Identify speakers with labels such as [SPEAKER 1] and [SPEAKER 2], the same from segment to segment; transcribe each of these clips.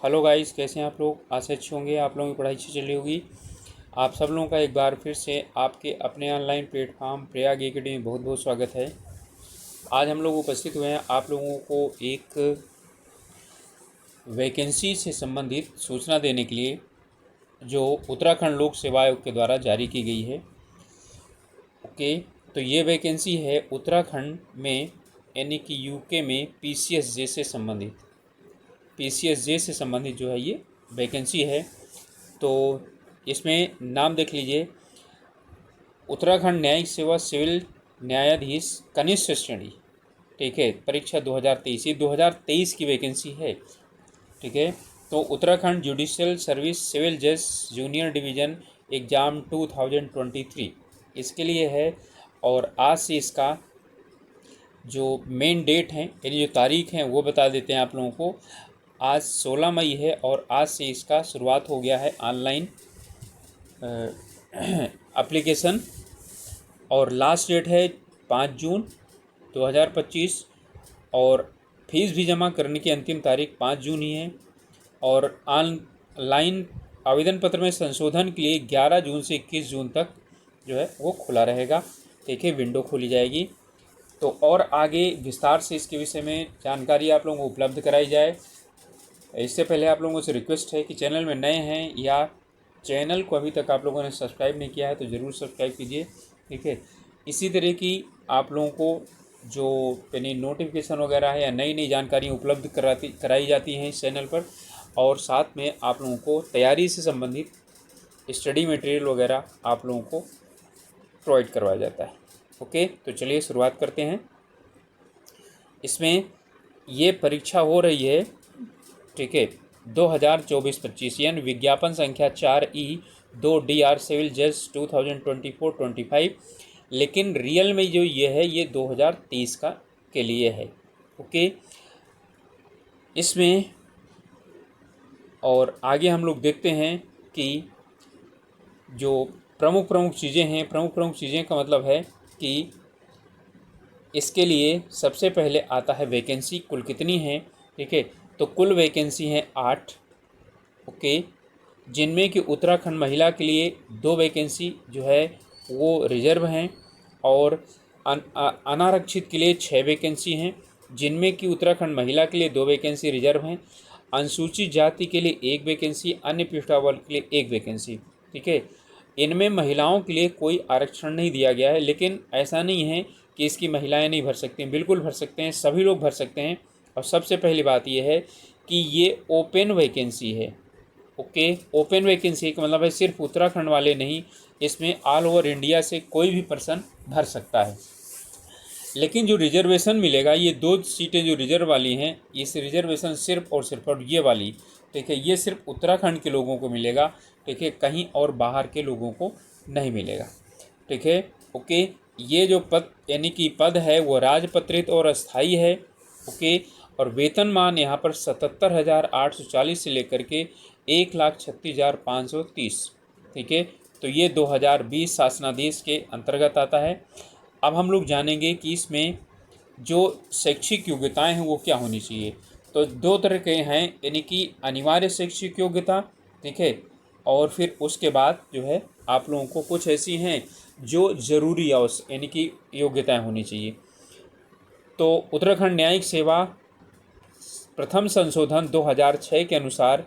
[SPEAKER 1] Hello guys, कैसे हैं आप लोग। आशा अच्छे होंगे, आप लोगों की पढ़ाई अच्छी चल रही होगी। आप सब लोगों का एक बार फिर से आपके अपने ऑनलाइन प्लेटफॉर्म प्रयाग एकेडमी में बहुत बहुत स्वागत है। आज हम लोग उपस्थित हुए हैं आप लोगों को एक वैकेंसी से संबंधित सूचना देने के लिए, जो उत्तराखंड लोक सेवा आयोग के द्वारा जारी की गई है। ओके, तो ये वैकेंसी है उत्तराखंड में, यानी कि यूके में पीसीएसजे से संबंधित जो है ये वैकेंसी है। तो इसमें नाम देख लीजिए, उत्तराखंड न्यायिक सेवा सिविल न्यायाधीश कनिष्ठ श्रेणी। ठीक है, परीक्षा 2023, ये 2023 की वैकेंसी है। ठीक है, तो उत्तराखंड जुडिशियल सर्विस सिविल जज जूनियर डिवीज़न एग्ज़ाम 2023 इसके लिए है। और आज से इसका जो मेन डेट है, यानी जो तारीख है, वो बता देते हैं आप लोगों को। आज 16 मई है और आज से इसका शुरुआत हो गया है ऑनलाइन एप्लीकेशन, और लास्ट डेट है 5 जून 2025, और फीस भी जमा करने की अंतिम तारीख 5 जून ही है। और ऑनलाइन आवेदन पत्र में संशोधन के लिए 11 जून से 21 जून तक जो है वो खुला रहेगा। ठीक है, विंडो खोली जाएगी। तो और आगे विस्तार से इसके विषय में जानकारी आप लोगों को उपलब्ध कराई जाए। इससे पहले आप लोगों से रिक्वेस्ट है कि चैनल में नए हैं या चैनल को अभी तक आप लोगों ने सब्सक्राइब नहीं किया है तो ज़रूर सब्सक्राइब कीजिए। ठीक है, इसी तरह की आप लोगों को जो यानी नोटिफिकेशन वगैरह है या नई नई जानकारी उपलब्ध कराई जाती हैं इस चैनल पर, और साथ में आप लोगों को तैयारी से संबंधित स्टडी मटेरियल वगैरह आप लोगों को प्रोवाइड करवाया जाता है। ओके, तो चलिए शुरुआत करते हैं। इसमें ये परीक्षा हो रही है, ठीक है, 2024-25, यानी विज्ञापन संख्या 4E2DR सिविल जज 2024-25, लेकिन रियल में जो ये है ये 2023 का के लिए है। ओके, इसमें और आगे हम लोग देखते हैं कि जो प्रमुख चीज़ें का मतलब है कि इसके लिए सबसे पहले आता है वैकेंसी कुल कितनी है। ठीक है, तो कुल वैकेंसी है 8। ओके, जिनमें कि उत्तराखंड महिला के लिए 2 वैकेंसी जो है वो रिजर्व हैं, और अनारक्षित के लिए 6 वैकेंसी हैं, जिनमें कि उत्तराखंड महिला के लिए 2 वैकेंसी रिजर्व हैं, अनुसूचित जाति के लिए 1 वैकेंसी, अन्य पिछड़ा वर्ग के लिए 1 वैकेंसी। ठीक है, इनमें महिलाओं के लिए कोई आरक्षण नहीं दिया गया है, लेकिन ऐसा नहीं है कि इसकी महिलाएं नहीं भर सकती हैं, बिल्कुल भर सकते हैं, सभी लोग भर सकते हैं। और सबसे पहली बात यह है कि ये ओपन वैकेंसी है। ओके, ओपन वैकेंसी का मतलब है सिर्फ उत्तराखंड वाले नहीं, इसमें ऑल ओवर इंडिया से कोई भी पर्सन भर सकता है। लेकिन जो रिजर्वेशन मिलेगा, ये 2 सीटें जो रिजर्व वाली हैं, इस रिजर्वेशन सिर्फ और सिर्फ, और ये वाली, ठीक है, ये सिर्फ उत्तराखंड के लोगों को मिलेगा। ठीक है, कहीं और बाहर के लोगों को नहीं मिलेगा। ठीक है, ओके, ये जो पद यानी कि पद है वो राजपत्रित और अस्थाई है। ओके, और वेतनमान यहाँ पर 77,840 से लेकर के 1,36,530। ठीक है, तो ये 2020 शासनादेश के अंतर्गत आता है। अब हम लोग जानेंगे कि इसमें जो शैक्षिक योग्यताएं हैं वो क्या होनी चाहिए। तो 2 तरह के हैं, यानी कि अनिवार्य शैक्षिक योग्यता, ठीक है, और फिर उसके बाद जो है आप लोगों को कुछ ऐसी हैं जो ज़रूरी यानी कि योग्यताएं होनी चाहिए। तो उत्तराखंड न्यायिक सेवा प्रथम संशोधन 2006 के अनुसार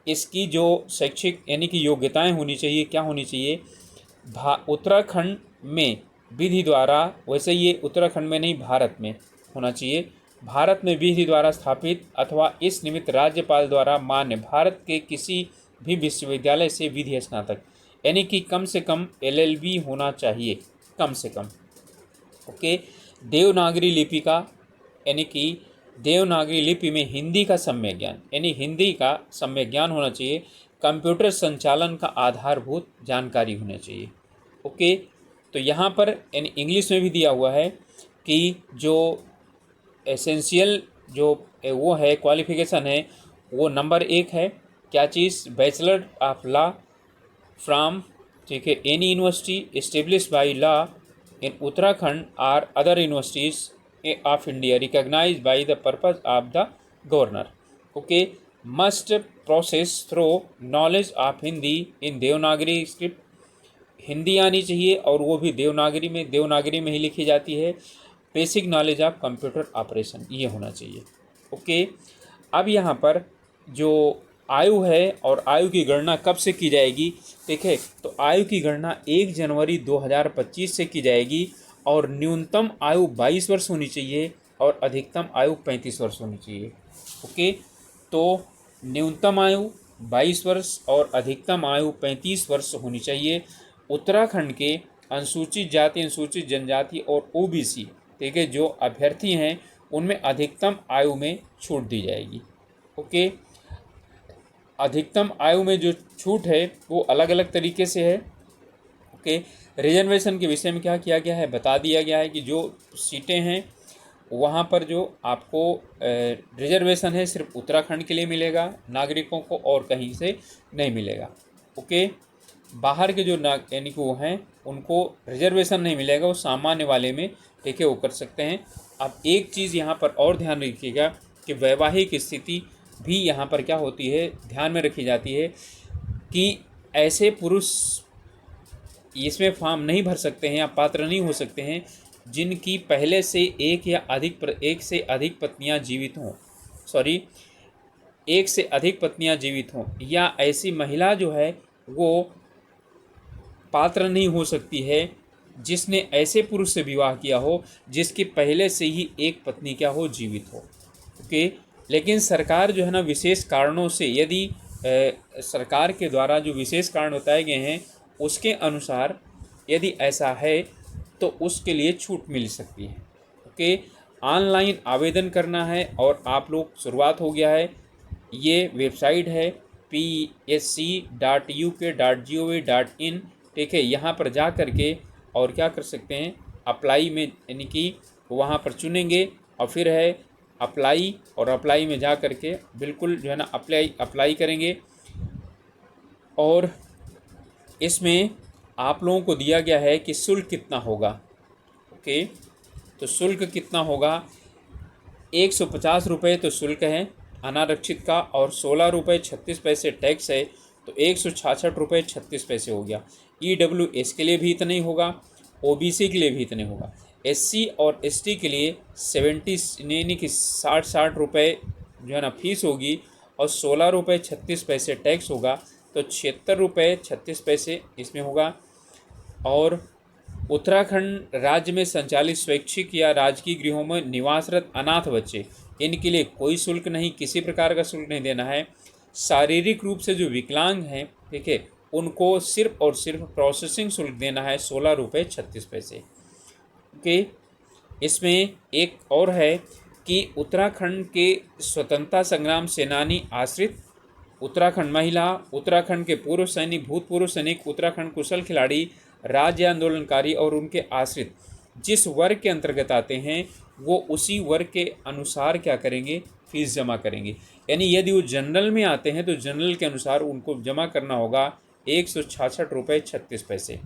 [SPEAKER 1] इसकी जो शैक्षिक यानी कि योग्यताएं होनी चाहिए, क्या होनी चाहिए, उत्तराखंड में विधि द्वारा, वैसे ये उत्तराखंड में नहीं भारत में होना चाहिए, भारत में विधि द्वारा स्थापित अथवा इस निमित्त राज्यपाल द्वारा मान्य भारत के किसी भी विश्वविद्यालय से विधि स्नातक, यानी कि कम से कम LLB होना चाहिए, कम से कम। ओके, देवनागरी लिपि का, यानी कि देवनागरी लिपि में हिंदी का सम्यक ज्ञान, यानी हिंदी का सम्यक ज्ञान होना चाहिए। कंप्यूटर संचालन का आधारभूत जानकारी होना चाहिए। ओके, तो यहाँ पर यानी इंग्लिश में भी दिया हुआ है कि जो एसेंशियल जो वो है क्वालिफिकेशन है वो नंबर 1 है, क्या चीज़, बैचलर ऑफ लॉ फ्रॉम, ठीक है, any university established by law in Uttarakhand or other universities of India recognised by the purpose of the governor. Okay, must process thorough knowledge of Hindi in Devanagari script, Hindi आनी चाहिए और वो भी देवनागरी में ही लिखी जाती है। Basic knowledge of computer operation ये होना चाहिए। ओके, अब यहाँ पर जो आयु है और आयु की गणना कब से की जाएगी, देखिए तो आयु की गणना 1 जनवरी 2025 से की जाएगी और न्यूनतम आयु 22 वर्ष होनी चाहिए और अधिकतम आयु 35 वर्ष होनी चाहिए। ओके, तो न्यूनतम आयु 22 वर्ष और अधिकतम आयु 35 वर्ष होनी चाहिए। उत्तराखंड के अनुसूचित जाति, अनुसूचित जनजाति और ओबीसी, ठीक है, जो अभ्यर्थी हैं उनमें अधिकतम आयु में छूट दी जाएगी। ओके, अधिकतम आयु में जो छूट है वो अलग अलग तरीके से है। ओके, रिजर्वेशन के विषय में क्या किया गया है, बता दिया गया है कि जो सीटें हैं वहाँ पर जो आपको रिजर्वेशन है सिर्फ उत्तराखंड के लिए मिलेगा नागरिकों को और कहीं से नहीं मिलेगा। ओके, बाहर के जो यानी कि वो हैं उनको रिजर्वेशन नहीं मिलेगा, वो सामान्य वाले में ठीक है वो कर सकते हैं। अब एक चीज़ यहाँ पर और ध्यान रखिएगा कि वैवाहिक स्थिति भी यहाँ पर क्या होती है, ध्यान में रखी जाती है कि ऐसे पुरुष इसमें फॉर्म नहीं भर सकते हैं या पात्र नहीं हो सकते हैं जिनकी पहले से एक से अधिक पत्नियां जीवित हों, एक से अधिक पत्नियां जीवित हों, या ऐसी महिला जो है वो पात्र नहीं हो सकती है जिसने ऐसे पुरुष से विवाह किया हो जिसकी पहले से ही एक पत्नी क्या हो, जीवित हो। ओके, लेकिन सरकार जो है ना विशेष कारणों से, यदि सरकार के द्वारा जो विशेष कारण बताए गए हैं उसके अनुसार यदि ऐसा है तो उसके लिए छूट मिल सकती है। ओके, ऑनलाइन आवेदन करना है और आप लोग शुरुआत हो गया है। ये वेबसाइट है psc.uk.gov.in, ठीक है, यहाँ पर जा कर के और क्या कर सकते हैं, अप्लाई में यानी कि वहाँ पर चुनेंगे और फिर है अप्लाई, और अप्लाई में जा कर के बिल्कुल जो है ना अप्लाई करेंगे। और इसमें आप लोगों को दिया गया है कि शुल्क कितना होगा। ओके, तो शुल्क कितना होगा, 150 रुपये तो शुल्क है अनारक्षित का और 16 रुपये 36 पैसे टैक्स है, तो 166 रुपये 36 पैसे हो गया। EWS के लिए भी इतना ही होगा, OBC के लिए भी इतने होगा, SC और ST के लिए 60 रुपये जो है ना फीस होगी और 16 रुपये 36 पैसे टैक्स होगा, तो 76 रुपये 36 पैसे इसमें होगा। और उत्तराखंड राज्य में संचालित स्वैच्छिक या राजकीय गृहों में निवासरत अनाथ बच्चे, इनके लिए कोई शुल्क नहीं, किसी प्रकार का शुल्क नहीं देना है। शारीरिक रूप से जो विकलांग हैं, ठीक है, उनको सिर्फ और सिर्फ प्रोसेसिंग शुल्क देना है 16 रुपये 36 पैसे। ओके, इसमें एक और है कि उत्तराखंड के स्वतंत्रता संग्राम सेनानी आश्रित, उत्तराखंड महिला, उत्तराखंड के पूर्व सैनिक, भूतपूर्व सैनिक, उत्तराखंड कुशल खिलाड़ी, राज्य आंदोलनकारी और उनके आश्रित जिस वर्ग के अंतर्गत आते हैं वो उसी वर्ग के अनुसार क्या करेंगे, फीस जमा करेंगे। यानी यदि वो जनरल में आते हैं तो जनरल के अनुसार उनको जमा करना होगा 166 रुपये 36 पैसे।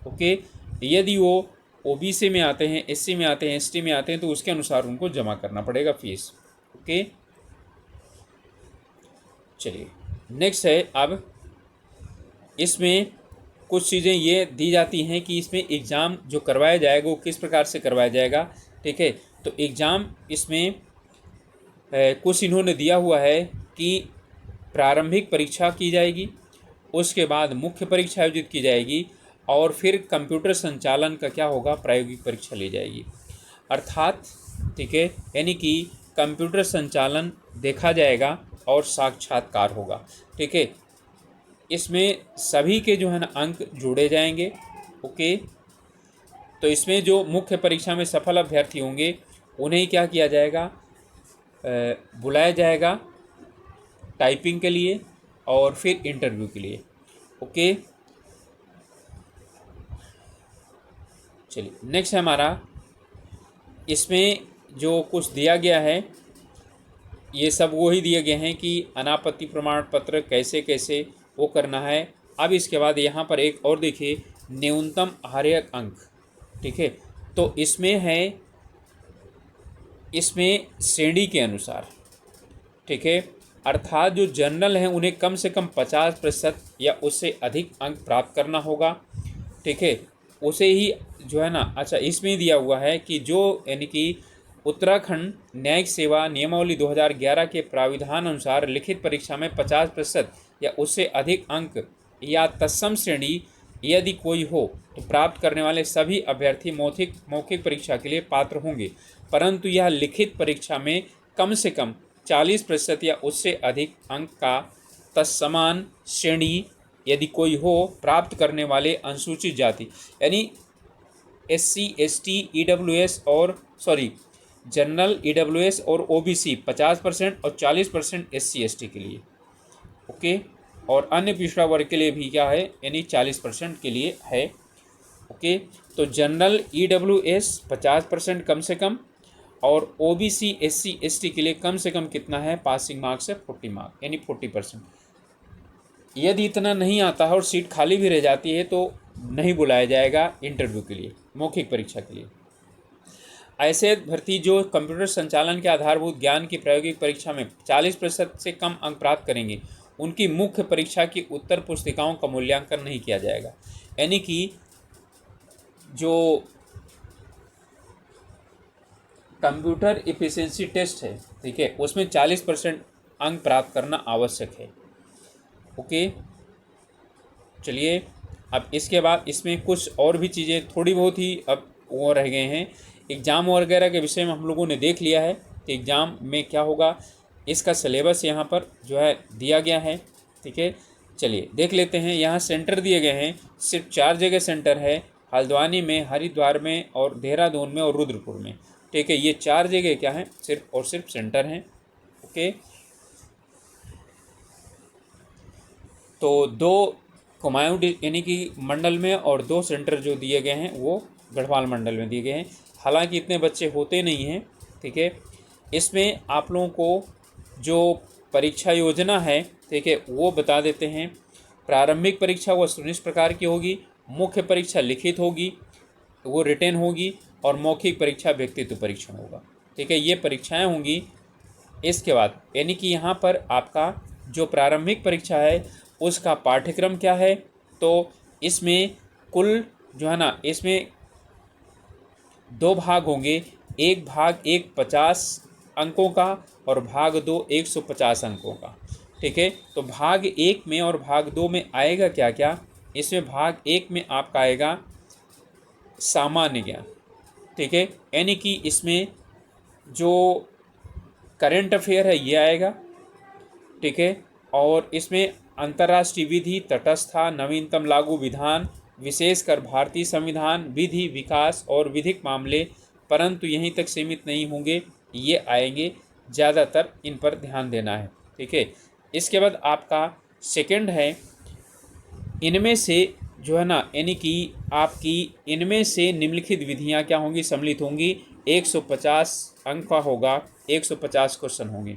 [SPEAKER 1] ओके, यदि वो OBC में आते हैं, SC में आते हैं, ST में आते हैं तो उसके अनुसार उनको जमा करना पड़ेगा फीस। ओके, चलिए नेक्स्ट है, अब इसमें कुछ चीज़ें ये दी जाती हैं कि इसमें एग्ज़ाम जो करवाया जाएगा वो किस प्रकार से करवाया जाएगा। ठीक है, तो एग्ज़ाम इसमें कुछ इन्होंने दिया हुआ है कि प्रारंभिक परीक्षा की जाएगी, उसके बाद मुख्य परीक्षा आयोजित की जाएगी और फिर कंप्यूटर संचालन का क्या होगा, प्रायोगिक परीक्षा ली जाएगी। अर्थात ठीक है, यानी कि कंप्यूटर संचालन देखा जाएगा और साक्षात्कार होगा। ठीक है, इसमें सभी के जो है ना अंक जोड़े जाएंगे। ओके, तो इसमें जो मुख्य परीक्षा में सफल अभ्यर्थी होंगे उन्हें क्या किया जाएगा, बुलाया जाएगा टाइपिंग के लिए और फिर इंटरव्यू के लिए। ओके, चलिए नेक्स्ट है हमारा, इसमें जो कुछ दिया गया है ये सब वो ही दिए गए हैं कि अनापत्ति प्रमाण पत्र कैसे कैसे वो करना है। अब इसके बाद यहाँ पर एक और देखिए, न्यूनतम आहार्यक अंक। ठीक है, तो इसमें है, इसमें श्रेणी के अनुसार, ठीक है, अर्थात जो जनरल हैं उन्हें कम से कम 50% या उससे अधिक अंक प्राप्त करना होगा। ठीक है, उसे ही जो है ना, अच्छा इसमें दिया हुआ है कि जो यानी कि उत्तराखंड न्यायिक सेवा नियमावली 2011 के प्राविधान अनुसार लिखित परीक्षा में 50% या उससे अधिक अंक या तत्सम श्रेणी यदि कोई हो तो प्राप्त करने वाले सभी अभ्यर्थी मौखिक परीक्षा के लिए पात्र होंगे, परंतु यह लिखित परीक्षा में कम से कम 40% या उससे अधिक अंक का तत्समान श्रेणी यदि कोई हो प्राप्त करने वाले अनुसूचित जाति यानी SC ST EWS और जनरल EWS और OBC 50% और 40% SC ST के लिए, ओके, और अन्य पिछड़ा वर्ग के लिए भी क्या है यानी 40% के लिए है, ओके। तो जनरल EWS 50% कम से कम और OBC SC ST के लिए कम से कम कितना है, पासिंग मार्क्स है 40 मार्क्स यानी 40%। यदि इतना नहीं आता है और सीट खाली भी रह जाती है तो नहीं बुलाया जाएगा इंटरव्यू के लिए, मौखिक परीक्षा के लिए। ऐसे भर्ती जो कंप्यूटर संचालन के आधारभूत ज्ञान की प्रायोगिक परीक्षा में 40% से कम अंक प्राप्त करेंगे, उनकी मुख्य परीक्षा की उत्तर पुस्तिकाओं का मूल्यांकन नहीं किया जाएगा। यानी कि जो कंप्यूटर इफिशिएंसी टेस्ट है, ठीक है, उसमें 40% अंक प्राप्त करना आवश्यक है, ओके। चलिए, अब इसके बाद इसमें कुछ और भी चीज़ें थोड़ी बहुत ही अब वो रह गए हैं। एग्ज़ाम वगैरह के विषय में हम लोगों ने देख लिया है कि एग्ज़ाम में क्या होगा, इसका सिलेबस यहाँ पर जो है दिया गया है, ठीक है। चलिए देख लेते हैं, यहाँ सेंटर दिए गए हैं, सिर्फ 4 जगह सेंटर है, हल्द्वानी में, हरिद्वार में और देहरादून में और रुद्रपुर में, ठीक है। ये 4 जगह क्या हैं, सिर्फ और सिर्फ सेंटर हैं, ओके। तो 2 कुमायूं यानी कि मंडल में और 2 सेंटर जो दिए गए हैं वो गढ़वाल मंडल में दिए गए हैं। हालांकि इतने बच्चे होते नहीं हैं, ठीक है। इसमें आप लोगों को जो परीक्षा योजना है, ठीक है, वो बता देते हैं। प्रारंभिक परीक्षा वो 19 प्रकार की होगी, मुख्य परीक्षा लिखित होगी, वो रिटेन होगी, और मौखिक परीक्षा व्यक्तित्व परीक्षण होगा, ठीक है। ये परीक्षाएं होंगी। इसके बाद यानी कि यहाँ पर आपका जो प्रारंभिक परीक्षा है उसका पाठ्यक्रम क्या है, तो इसमें कुल जो है ना, इसमें 2 भाग होंगे, एक भाग 50 अंकों का और भाग 2 150 अंकों का, ठीक है। तो भाग 1 में और भाग 2 में आएगा क्या क्या, इसमें भाग 1 में आपका आएगा सामान्य ज्ञान, ठीक है, यानी कि इसमें जो करंट अफेयर है ये आएगा, ठीक है। और इसमें अंतर्राष्ट्रीय विधि, तटस्थता, नवीनतम लागू विधान, विशेषकर भारतीय संविधान, विधि, विकास और विधिक मामले, परंतु यहीं तक सीमित नहीं होंगे, ये आएंगे, ज़्यादातर इन पर ध्यान देना है, ठीक है। इसके बाद आपका सेकंड है, इनमें से जो है ना, यानी कि आपकी इनमें से निम्नलिखित विधियां क्या होंगी, सम्मिलित होंगी। 150 अंक का होगा, 150 क्वेश्चन होंगे।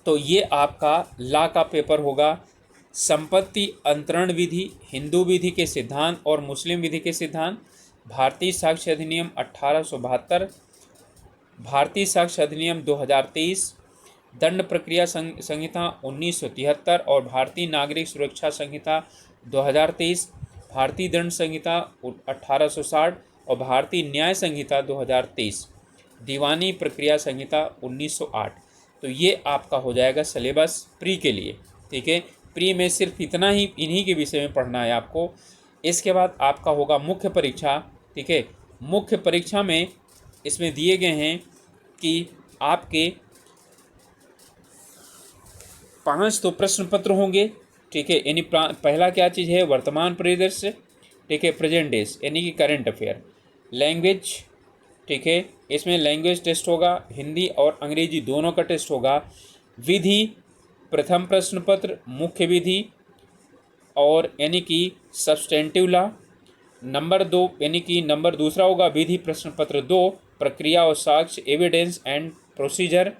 [SPEAKER 1] तो ये आपका लॉ का पेपर होगा। संपत्ति अंतरण विधि, हिंदू विधि के सिद्धांत और मुस्लिम विधि के सिद्धांत, भारतीय साक्ष्य अधिनियम 1872, भारतीय साक्ष्य अधिनियम 2023, दंड प्रक्रिया संहिता 1973 और भारतीय नागरिक सुरक्षा संहिता 2023, भारतीय दंड संहिता 1860 और भारतीय न्याय संहिता 2023, दीवानी प्रक्रिया संहिता 1908। तो ये आपका हो जाएगा सिलेबस प्री के लिए, ठीक है। प्री में सिर्फ इतना ही, इन्हीं के विषय में पढ़ना है आपको। इसके बाद आपका होगा मुख्य परीक्षा, ठीक है। मुख्य परीक्षा में इसमें दिए गए हैं कि आपके 5 तो प्रश्न पत्र होंगे, ठीक है। यानी पहला क्या चीज़ है, वर्तमान परिदृश्य, ठीक है, प्रेजेंट डेज यानी कि करंट अफेयर। लैंग्वेज, ठीक है, इसमें लैंग्वेज टेस्ट होगा, हिंदी और अंग्रेजी दोनों का टेस्ट होगा। विधि, प्रथम प्रश्न पत्र, मुख्य विधि और यानी कि सब्सटेंटिव लॉ। नंबर 2 यानी कि नंबर दूसरा होगा विधि प्रश्न पत्र 2, प्रक्रिया और साक्ष्य, एविडेंस एंड प्रोसीजर।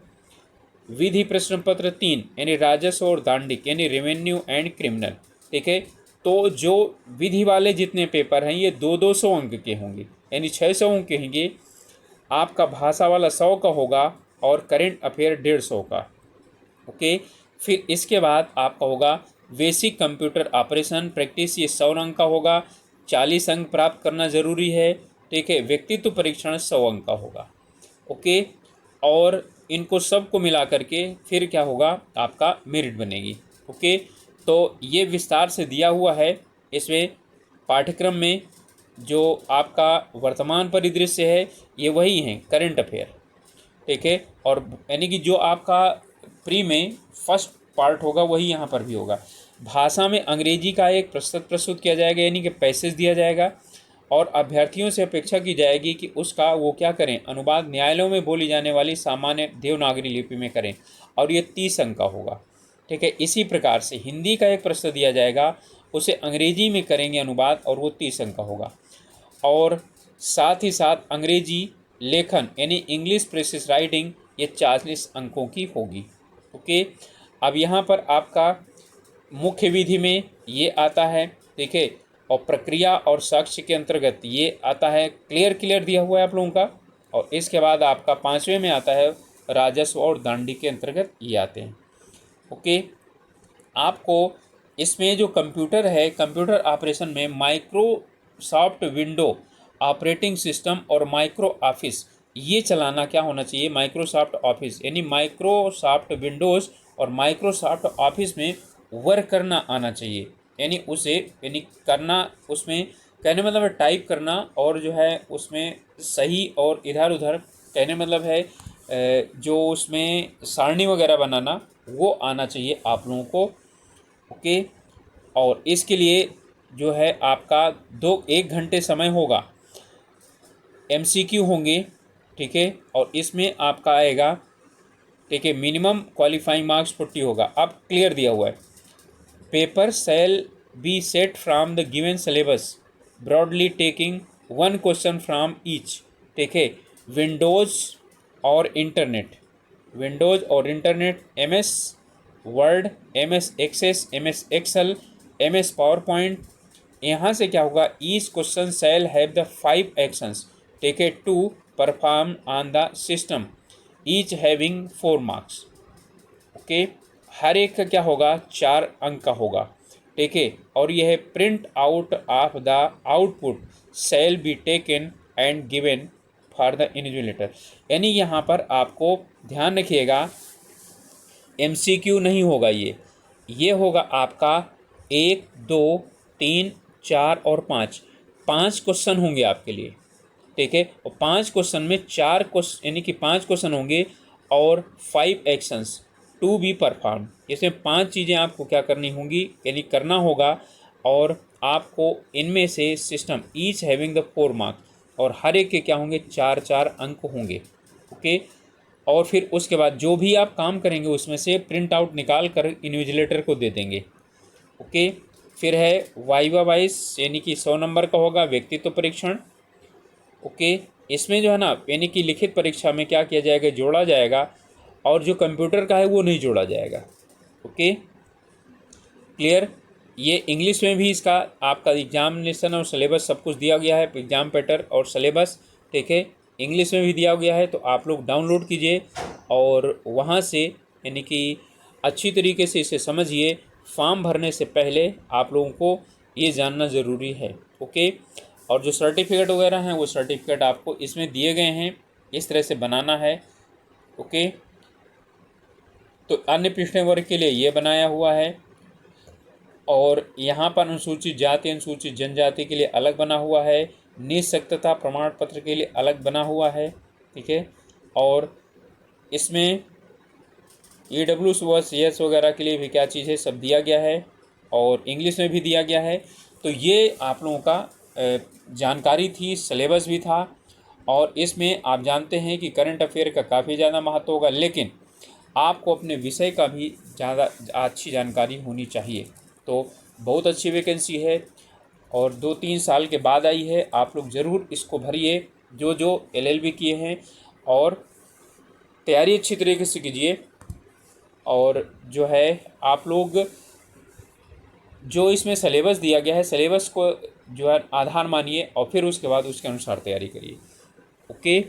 [SPEAKER 1] विधि प्रश्न पत्र 3 यानी राजस्व और दांडिक यानी रेवेन्यू एंड क्रिमिनल, ठीक है। तो जो विधि वाले जितने पेपर हैं ये 200 अंक के होंगे, यानी 600 अंक के होंगे। आपका भाषा वाला 100 का होगा और करेंट अफेयर 150 का, ओके। फिर इसके बाद आपका होगा बेसिक कंप्यूटर ऑपरेशन प्रैक्टिस, ये 100 अंक का होगा, 40 अंक प्राप्त करना ज़रूरी है। ठीक है। व्यक्तित्व परीक्षण 100 अंक का होगा। ओके। और इनको सबको मिला करके फिर क्या होगा, आपका मेरिट बनेगी। ओके। तो ये विस्तार से दिया हुआ है इसमें पाठ्यक्रम में। जो आपका वर्तमान परिदृश्य है ये वही है, करंट अफेयर। ठीक है। और यानी कि जो आपका प्री में फर्स्ट पार्ट होगा वही यहाँ पर भी होगा। भाषा में अंग्रेजी का एक प्रस्तुत किया जाएगा, यानी कि पैसेज दिया जाएगा, और अभ्यर्थियों से अपेक्षा की जाएगी कि उसका वो क्या करें, अनुवाद न्यायालयों में बोली जाने वाली सामान्य देवनागरी लिपि में करें, और ये 30 अंक का होगा। ठीक है। इसी प्रकार से हिंदी का एक प्रश्न दिया जाएगा, उसे अंग्रेजी में करेंगे अनुवाद, और वो 30 अंक का होगा। और साथ ही साथ अंग्रेजी लेखन यानी इंग्लिश प्रेसिस राइटिंग, ये 40 अंकों की होगी। ओके। अब यहाँ पर आपका मुख्य विधि में ये आता है। ठीक है। और प्रक्रिया और साक्ष्य के अंतर्गत ये आता है, क्लियर दिया हुआ है आप लोगों का। और इसके बाद आपका 5वें में आता है राजस्व और दंड के अंतर्गत ये आते हैं। ओके। आपको इसमें जो कंप्यूटर है, कंप्यूटर ऑपरेशन में माइक्रोसॉफ्ट विंडो ऑपरेटिंग सिस्टम और माइक्रो ऑफिस ये चलाना क्या होना चाहिए, माइक्रोसॉफ्ट ऑफिस यानी माइक्रोसॉफ्ट विंडोज़ और माइक्रोसॉफ्ट ऑफिस में वर्क करना आना चाहिए। यानी उसे यानी करना, उसमें कहने मतलब है टाइप करना, और जो है उसमें सही और इधर उधर कहने मतलब है जो उसमें सारणी वगैरह बनाना वो आना चाहिए आप लोगों को। ओके। और इसके लिए जो है आपका 1 घंटे समय होगा, MCQ होंगे। ठीक है। और इसमें आपका आएगा, ठीक है, मिनिमम क्वालिफाइंग मार्क्स 40 होगा। अब क्लियर दिया हुआ है, paper shall be set from the given syllabus broadly taking 1 question from each. ठीक है। विंडोज़ और internet, MS Word, MS Access, MS Excel, MS PowerPoint. यहाँ से क्या होगा, each question shall have the 5 actions, ठीक है, to perform on the system, each having 4 marks. Okay. हर एक का क्या होगा, 4 अंक का होगा। ठीक है। और यह है print out of the output shall be taken and given for the invigilator. यानी यहाँ पर आपको ध्यान रखिएगा, MCQ नहीं होगा, ये होगा आपका 1, 2, 3, 4 और 5 क्वेश्चन होंगे आपके लिए। ठीक है। और 5 क्वेश्चन में 4 क्वेश्चन यानी कि 5 क्वेश्चन होंगे और 5 एक्शंस टू बी परफॉर्म। इसमें 5 चीज़ें आपको क्या करनी होंगी, यानी करना होगा, और आपको इनमें से system each having the 4 marks, और हर एक के क्या होंगे, 4-4 अंक होंगे। ओके। और फिर उसके बाद जो भी आप काम करेंगे उसमें से प्रिंट आउट निकाल कर इन्विजिलेटर को दे देंगे। ओके। फिर है वाइवा वाइस, यानी कि 100 नंबर का होगा व्यक्तित्व परीक्षण। ओके। इसमें जो है ना, यानी कि लिखित परीक्षा में क्या किया जाएगा, जोड़ा जाएगा, और जो कंप्यूटर का है वो नहीं जोड़ा जाएगा। ओके। क्लियर। ये इंग्लिश में भी इसका आपका एग्जामिनेशन और सिलेबस सब कुछ दिया गया है, एग्जाम पैटर्न और सिलेबस। ठीक है। इंग्लिश में भी दिया गया है, तो आप लोग डाउनलोड कीजिए और वहाँ से यानी कि अच्छी तरीके से इसे समझिए। फॉर्म भरने से पहले आप लोगों को ये जानना ज़रूरी है। ओके। और जो सर्टिफिकेट वगैरह हैं वो सर्टिफिकेट आपको इसमें दिए गए हैं, इस तरह से बनाना है। ओके। तो अन्य पिछड़े वर्ग के लिए ये बनाया हुआ है, और यहाँ पर अनुसूचित जाति अनुसूचित जनजाति के लिए अलग बना हुआ है, निःशक्तता प्रमाण पत्र के लिए अलग बना हुआ है। ठीक है। और इसमें EWS व CS वगैरह के लिए भी क्या चीज़ है, सब दिया गया है, और इंग्लिश में भी दिया गया है। तो ये आप लोगों का जानकारी थी, सिलेबस भी था, और इसमें आप जानते हैं कि करंट अफेयर का काफ़ी ज़्यादा महत्व होगा, लेकिन आपको अपने विषय का भी ज़्यादा अच्छी जानकारी होनी चाहिए। तो बहुत अच्छी वैकेंसी है, और 2-3 साल के बाद आई है। आप लोग ज़रूर इसको भरिए, जो LLB किए हैं, और तैयारी अच्छी तरीके से कीजिए। और जो है आप लोग जो इसमें सिलेबस दिया गया है, सिलेबस को जो है आधार मानिए, और फिर उसके बाद उसके अनुसार तैयारी करिए। ओके।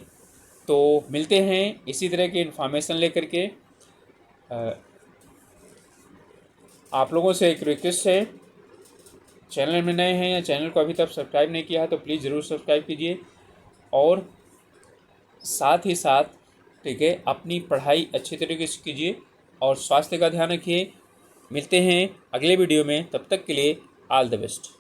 [SPEAKER 1] तो मिलते हैं इसी तरह के इन्फॉर्मेशन लेकर के। आप लोगों से एक रिक्वेस्ट है, चैनल में नए हैं या चैनल को अभी तक सब्सक्राइब नहीं किया है तो प्लीज़ ज़रूर सब्सक्राइब कीजिए, और साथ ही साथ ठीक है अपनी पढ़ाई अच्छी तरीके से कीजिए और स्वास्थ्य का ध्यान रखिए। मिलते हैं अगले वीडियो में, तब तक के लिए ऑल द बेस्ट।